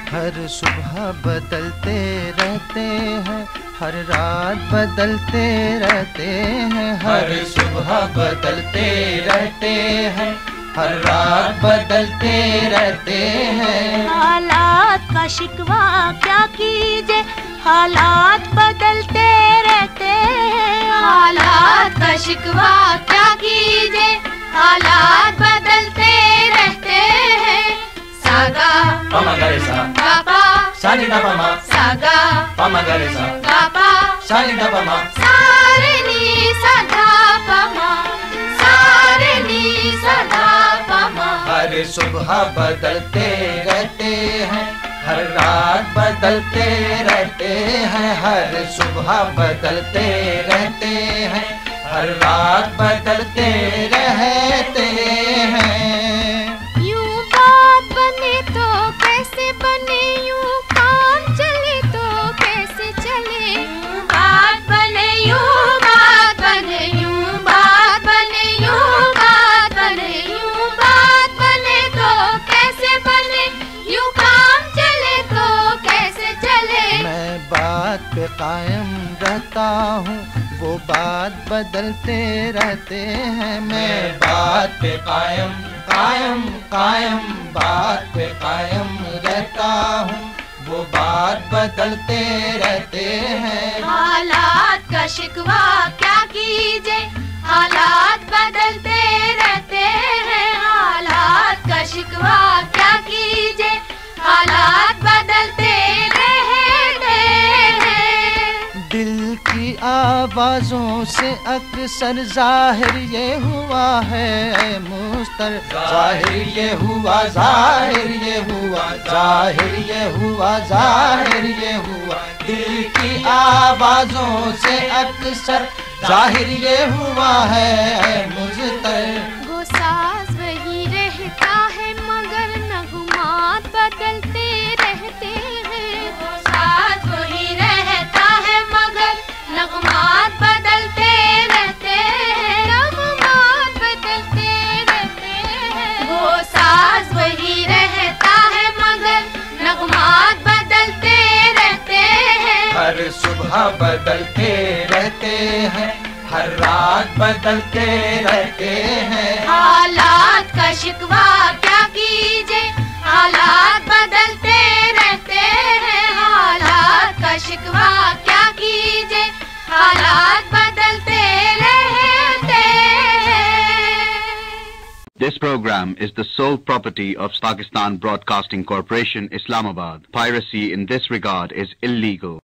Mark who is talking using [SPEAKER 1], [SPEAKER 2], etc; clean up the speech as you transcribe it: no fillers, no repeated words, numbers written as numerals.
[SPEAKER 1] हर सुबह बदलते रहते हैं, हर रात बदलते रहते हैं। हर सुबह बदलते रहते हैं, हर रात बदलते रहते हैं।
[SPEAKER 2] हालात का शिकवा क्या कीजिए, हालात बदलते रहते हैं।
[SPEAKER 3] हालात का शिकवा क्या कीजिए, हालात बदलते रहते हैं। सागा
[SPEAKER 1] पमगरेसा
[SPEAKER 3] पापा
[SPEAKER 1] सानी दा पमा
[SPEAKER 3] सागा
[SPEAKER 1] पमगरेसा
[SPEAKER 3] पापा
[SPEAKER 1] सानी दा पमा
[SPEAKER 3] सारे नी सदा पमा सारे नी सदा पमा।
[SPEAKER 1] हर सुबह बदलते रहते हैं, हर रात बदलते रहते हैं। हर सुबह बदलते रहते हैं, हर रात बदलते रहते हैं।
[SPEAKER 2] यूं बात बने तो कैसे बने, यूं काम चले तो कैसे चले।
[SPEAKER 3] बात बने यूं बात बने यूं बात बने यूं बात बने यूं बात बने तो कैसे बने, यूं काम चले तो कैसे चले।
[SPEAKER 1] मैं बात पे कायम रहता हूँ, वो बात बदलते रहते हैं। मैं बात पे कायम कायम कायम बात पे कायम रहता हूँ, वो बात बदलते रहते हैं।
[SPEAKER 3] हालात का शिकवा क्या कीजिए, हालात बदलते रहते हैं। हालात का शिकवा क्या कीजिए, हालात बदलते रहते हैं।
[SPEAKER 1] दिल की आवाज़ों से अक्सर जाहिर ये हुआ है मुस्तर, जाहिर ये हुआ, जाहिर ये हुआ, जाहिर ये हुआ, जाहिर ये हुआ। दिल की आवाज़ों से अक्सर जाहिर ये हुआ है मुस्तर।
[SPEAKER 2] वो साज वही रहता है मगर नगमात बदलते रहते हैं।
[SPEAKER 3] वो साथ वही रहता है मगर नगमात बदलते रहते हैं।
[SPEAKER 2] नगमात बदलते रहते हैं।
[SPEAKER 3] वो साज वही रहता है मगर नगमात बदलते रहते हैं।
[SPEAKER 1] हर सुबह बदलते रहते हैं, हर रात बदलते रहते हैं।
[SPEAKER 3] हालात का शिकवा क्या कीजिए, हालात बदलते रहते हैं। हालात का शिकवा क्या कीजिए, हालात बदलते रहते हैं।
[SPEAKER 4] This program is the sole property of Pakistan Broadcasting Corporation, Islamabad. Piracy in this regard is illegal.